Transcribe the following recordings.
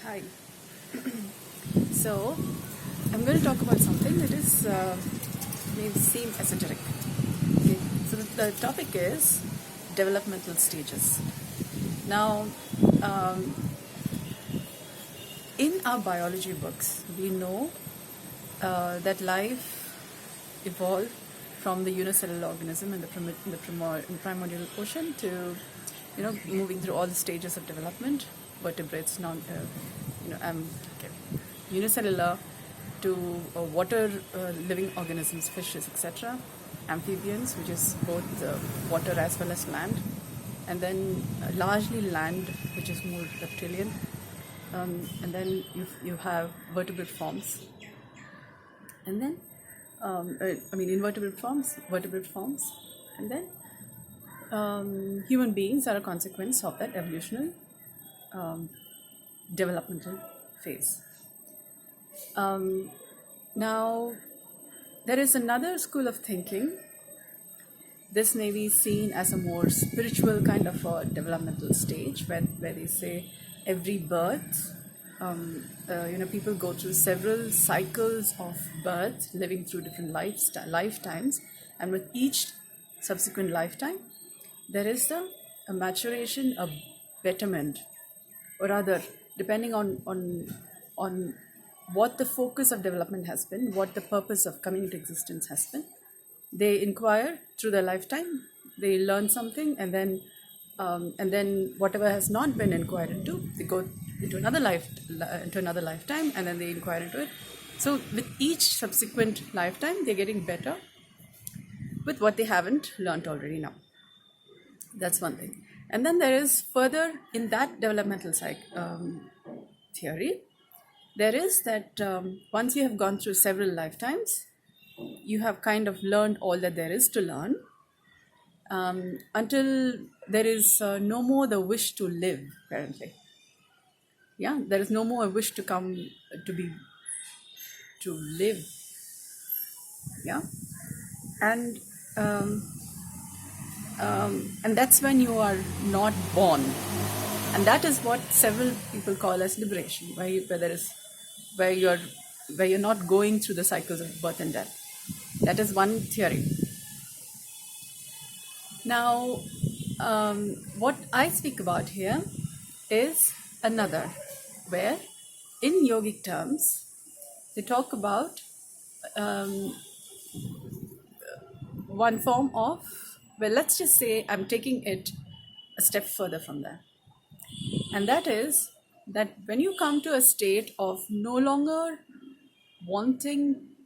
Hi. So, I'm going to talk about something that is may seem esoteric. Okay. So the topic is developmental stages. Now, um, in our biology books, we know that life evolved from the unicellular organism in the primordial ocean to, moving through all the stages of development, vertebrates, okay, unicellular to water living organisms, fishes, etc., amphibians, which is both water as well as land, and then largely land, which is more reptilian, and then you have vertebrate forms, and then vertebrate forms, and then human beings are a consequence of that evolutionary developmental phase. Now, there is another school of thinking. This may be seen as a more spiritual kind of a developmental stage, where they say every birth, people go through several cycles of birth, living through different lifetimes, and with each subsequent lifetime, there is a maturation, a betterment, or rather, depending on what the focus of development has been, what the purpose of coming into existence has been. They inquire through their lifetime, they learn something, and then whatever has not been inquired into, they go into another lifetime, and then they inquire into it. So with each subsequent lifetime, they're getting better with what they haven't learned already now. That's one thing. And then there is further in that developmental theory, there is that once you have gone through several lifetimes, you have kind of learned all that there is to learn, until there is no more the wish to live, apparently. Yeah, there is no more a wish to live. Yeah, and that's when you are not born, and that is what several people call as liberation, where you're not going through the cycles of birth and death. That is one theory. Now, what I speak about here is another, where in yogic terms they talk about one form of, well, let's just say I'm taking it a step further from there. And that is that when you come to a state of no longer wanting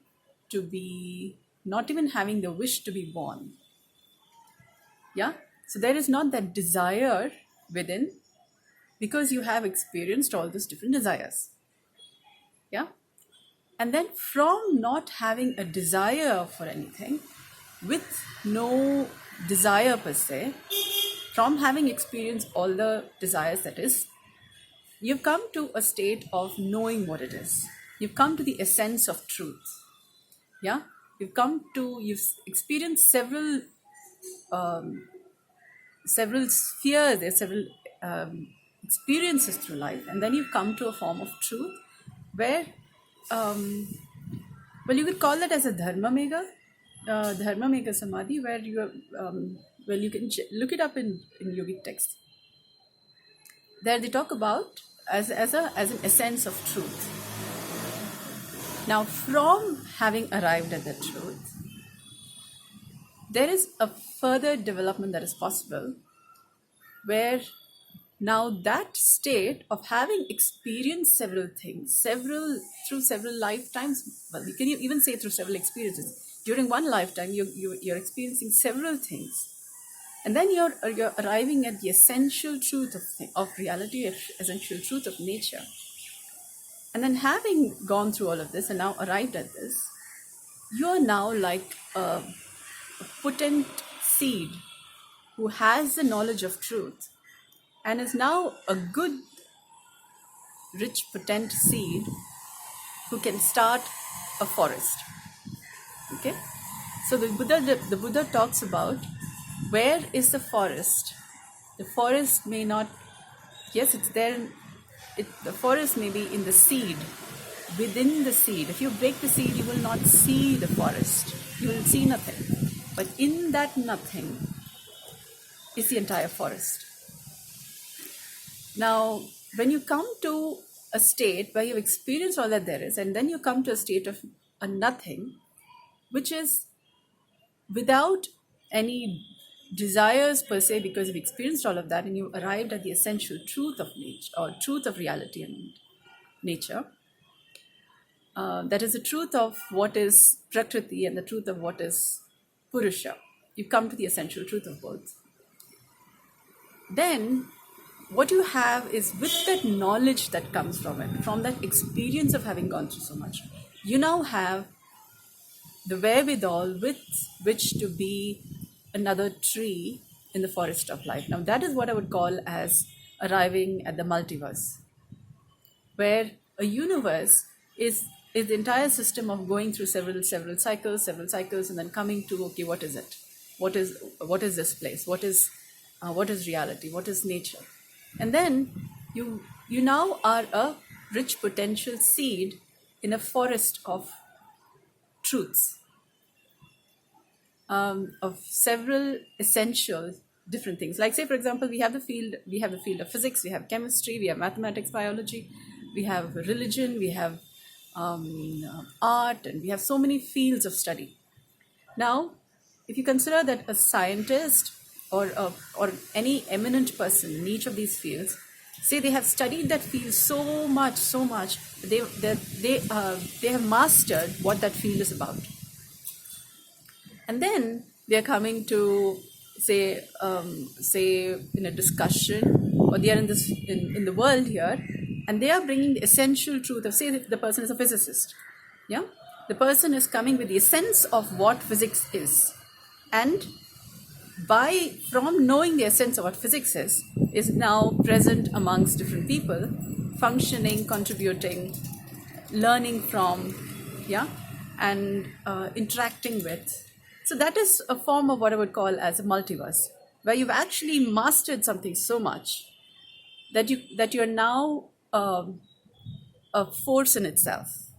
to be, not even having the wish to be born. Yeah. So there is not that desire within, because you have experienced all those different desires. Yeah. And then from not having a desire for anything, with no desire per se, from having experienced all the desires, that is, you've come to a state of knowing what it is. You've come to the essence of truth. Yeah, you've experienced several spheres, several experiences through life, and then you've come to a form of truth where, you could call it as a dharma mega samadhi, where you can look it up in yogic texts. There they talk about as an essence of truth. Now, from having arrived at the truth, there is a further development that is possible, where now that state of having experienced several things, through several lifetimes, well, we can even say through several experiences. During one lifetime, you're experiencing several things. And then you're arriving at the essential truth of reality, essential truth of nature. And then having gone through all of this and now arrived at this, you are now like a potent seed who has the knowledge of truth and is now a good, rich, potent seed who can start a forest. Okay? So the Buddha talks about, where is the forest? The forest may not, yes, it's there the forest may be in the seed, within the seed. If you break the seed, you will not see the forest. You will see nothing. But in that nothing is the entire forest. Now, when you come to a state where you've experienced all that there is, and then you come to a state of a nothing, which is without any desires per se, because you've experienced all of that and you arrived at the essential truth of nature, or truth of reality and nature. That is the truth of what is Prakriti and the truth of what is Purusha. You come to the essential truth of both. Then what you have is, with that knowledge that comes from it, from that experience of having gone through so much, you now have the wherewithal with which to be another tree in the forest of life. Now that is what I would call as arriving at the multiverse, where a universe is the entire system of going through several cycles, and then coming to, okay, what is it? What is this place? What is reality? What is nature? And then you now are a rich potential seed in a forest of truths, of several essential different things. Like, say, for example, we have the field of physics, we have chemistry, we have mathematics, biology, we have religion, we have art, and we have so many fields of study. Now, if you consider that a scientist or any eminent person in each of these fields, say they have studied that field so much, they have mastered what that field is about. And then they are coming to say in a discussion, or they are in the world here, and they are bringing the essential truth of, say, if the person is a physicist, yeah, the person is coming with the essence of what physics is, and from knowing the essence of what physics is now present amongst different people, functioning, contributing, learning from, yeah, and interacting with. So that is a form of what I would call as a multiverse, where you've actually mastered something so much that you are now a force in itself,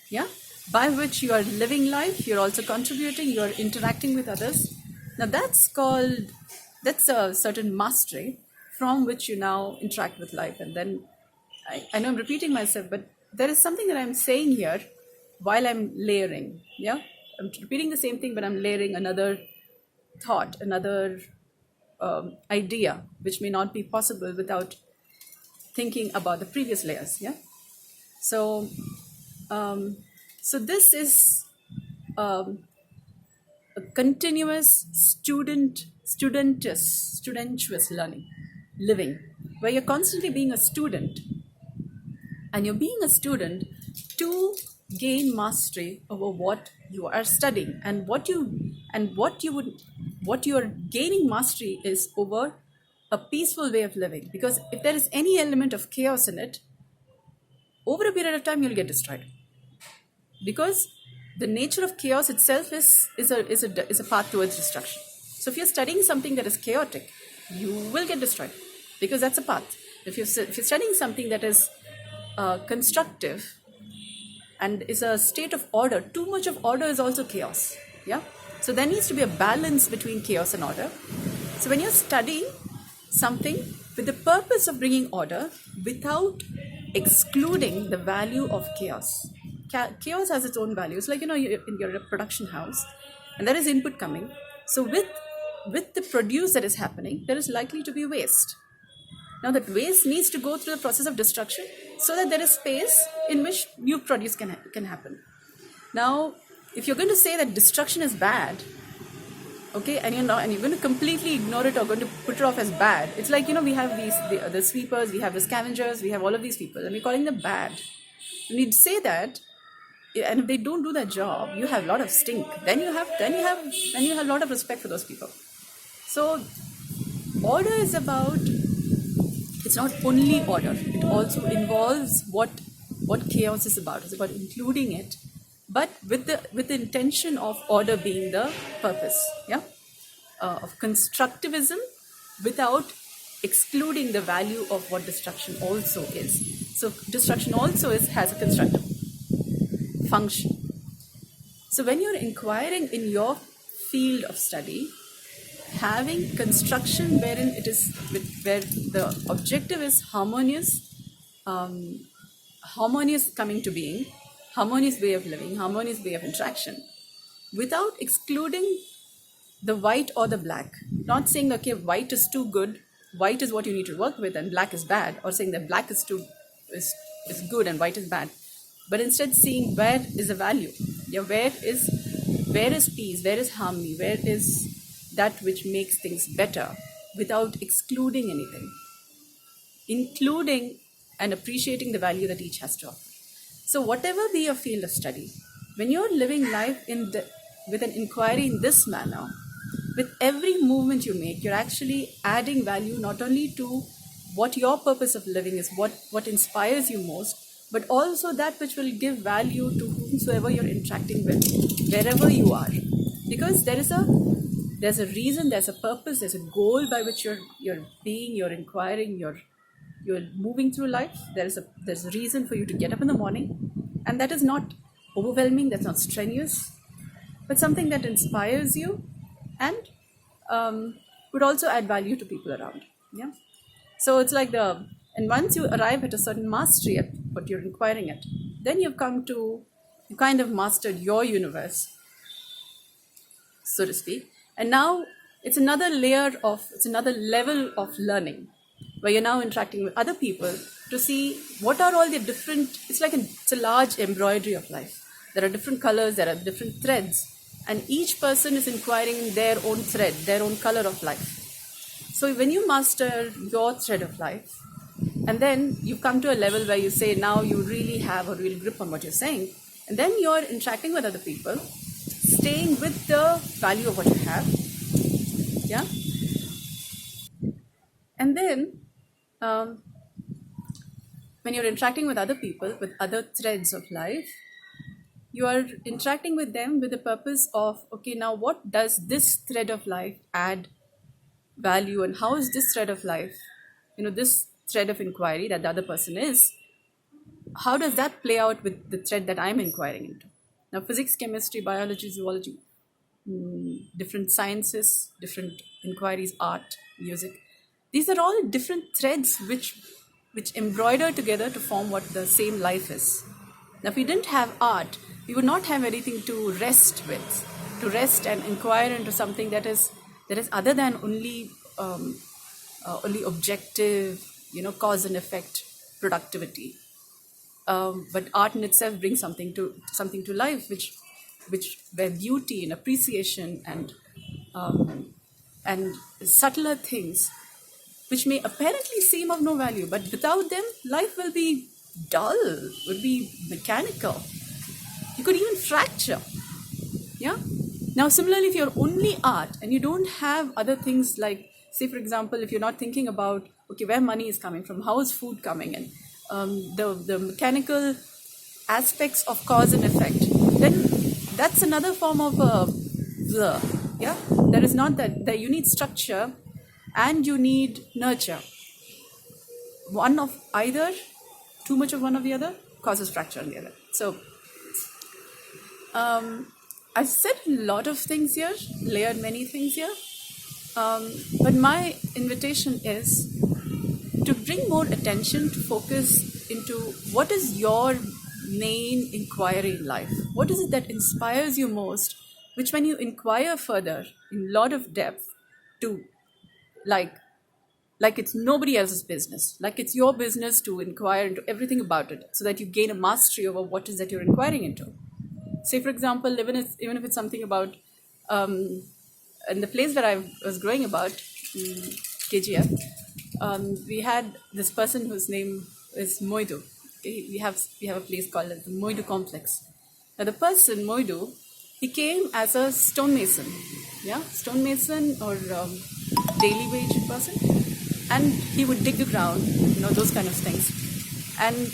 yeah, by which you are living life, you're also contributing, you're interacting with others. Now that's a certain mastery from which you now interact with life. And then I know I'm repeating myself, but there is something that I'm saying here while I'm layering, yeah. I'm repeating the same thing, but I'm layering another thought, another idea, which may not be possible without thinking about the previous layers. Yeah. So this is a continuous studentious living, where you're constantly being a student, and you're being a student to gain mastery over what you are studying, and what you are gaining mastery is over a peaceful way of living. Because if there is any element of chaos in it, over a period of time you'll get destroyed, because the nature of chaos itself is a path towards destruction. So if you're studying something that is chaotic, you will get destroyed, because that's a path. If you're studying something that is constructive and is a state of order, too much of order is also chaos. Yeah. So there needs to be a balance between chaos and order. So when you're studying something with the purpose of bringing order without excluding the value of chaos. Chaos has its own values. Like, you're in a production house and there is input coming. So with the produce that is happening, there is likely to be waste. Now that waste needs to go through the process of destruction so that there is space in which new produce can happen. Now, if you're going to say that destruction is bad, okay, and you're going to completely ignore it or going to put it off as bad, it's like, we have the sweepers, we have the scavengers, we have all of these people, and we're calling them bad. When you say that, and if they don't do their job, you have a lot of stink. Then you have a lot of respect for those people. So order is about, it's not only order, it also involves what chaos is about. It's about including it, but with the intention of order being the purpose, yeah, of constructivism without excluding the value of what destruction also is. So destruction also has a constructive function. So when you're inquiring in your field of study, having construction wherein it is where the objective is harmonious coming to being, harmonious way of living, harmonious way of interaction, without excluding the white or the black. Not saying, okay, white is too good, white is what you need to work with, and black is bad, or saying that black is good and white is bad. But instead seeing where is the value. Yeah, where is peace, where is harmony, where is that which makes things better, without excluding anything, including and appreciating the value that each has to offer. So whatever be your field of study, when you're living life with an inquiry in this manner, with every movement you make, you're actually adding value not only to what your purpose of living is, what inspires you most, but also that which will give value to whomsoever you're interacting with, wherever you are. Because there's a reason, there's a purpose, there's a goal by which you're being, you're inquiring, you're moving through life. There's a reason for you to get up in the morning, and that is not overwhelming, that's not strenuous, but something that inspires you and would also add value to people around. Yeah. So it's like and once you arrive at a certain mastery at what you're inquiring at, then you kind of mastered your universe, so to speak. And now it's another level of learning, where you're now interacting with other people to see what are all the different, it's a large embroidery of life. There are different colors, there are different threads, and each person is inquiring their own thread, their own color of life. So when you master your thread of life, and then you come to a level where you say now you really have a real grip on what you're saying, and then you're interacting with other people, staying with the value of what you have. Yeah. And then when you're interacting with other people, with other threads of life, you are interacting with them with the purpose of, okay, now what does this thread of life add value, and how is this thread of life, this thread of inquiry that the other person is, how does that play out with the thread that I'm inquiring into? Now, physics, chemistry, biology, zoology, different sciences, different inquiries, art, music, these are all different threads which embroider together to form what the same life is. Now, if we didn't have art, we would not have anything to rest with, to rest and inquire into something that is other than only objective, cause and effect productivity. But art in itself brings something to life, which where beauty and appreciation and subtler things, which may apparently seem of no value, but without them, life will be dull, would be mechanical. You could even fracture. Yeah. Now, similarly, if you're only art and you don't have other things like, say, for example, if you're not thinking about, okay, where money is coming from, how is food coming in, the mechanical aspects of cause and effect, then that's another form of blur. Yeah. There is not that you need structure and you need nurture. One of either, too much of one or the other, causes fracture on the other. So, I've said a lot of things here, layered many things here, but my invitation is to bring more attention, to focus into what is your main inquiry in life. What is it that inspires you most, which when you inquire further in a lot of depth, to like it's nobody else's business, like it's your business to inquire into everything about it, so that you gain a mastery over what is that you're inquiring into. Say, for example, even if it's something about, in the place where I was growing about, KGF, we had this person whose name is Moidu. Okay? We have a place called the Moidu Complex. Now, the person, Moidu, he came as a stonemason, stonemason or daily wage person, and he would dig the ground, those kind of things. And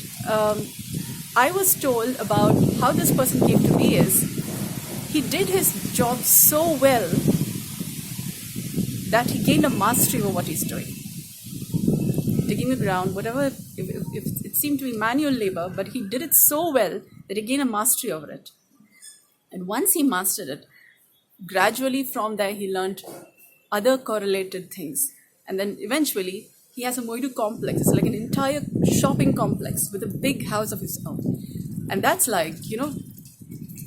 I was told about how this person came to be is, he did his job so well that he gained a mastery over what he's doing. digging the ground, whatever, if it seemed to be manual labor, but he did it so well that he gained a mastery over it. And once he mastered it, gradually from there he learned other correlated things. And then eventually he has a Moidu complex. It's like an entire shopping complex with a big house of his own. And that's like,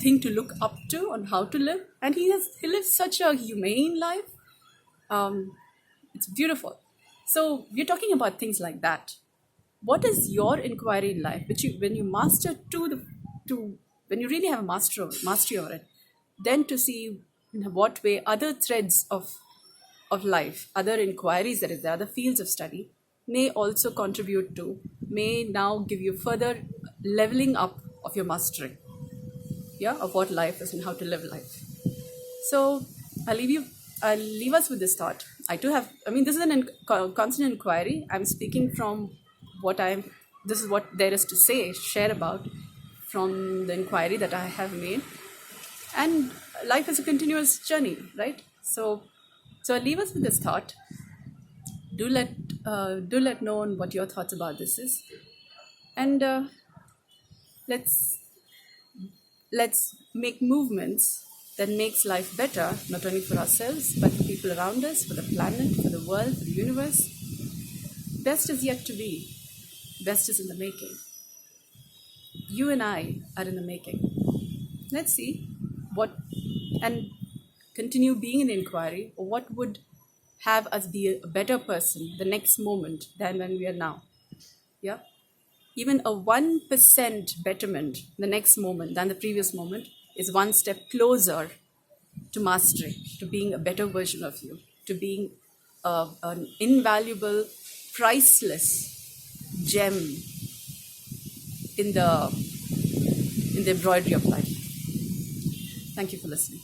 thing to look up to on how to live. And he lives such a humane life. It's beautiful. So we're talking about things like that. What is your inquiry in life, which when you master when you really have a mastery over it, then to see in what way other threads of life, other inquiries that is there, other fields of study may also contribute to, may now give you further leveling up of your mastery, of what life is and how to live life. So I'll leave us with this thought. This is a constant inquiry. I'm speaking from this is what there is to share about from the inquiry that I have made. And life is a continuous journey, right? So I'll leave us with this thought. Do let know what your thoughts about this is. And let's make movements that makes life better, not only for ourselves, but for people around us, for the planet, for the world, for the universe. Best is yet to be. Best is in the making. You and I are in the making. Let's see and continue being an inquiry, or what would have us be a better person the next moment than when we are now. Yeah? Even a 1% betterment the next moment than the previous moment is one step closer to mastery, to being a better version of you, to being an invaluable, priceless gem in the embroidery of life. Thank you for listening.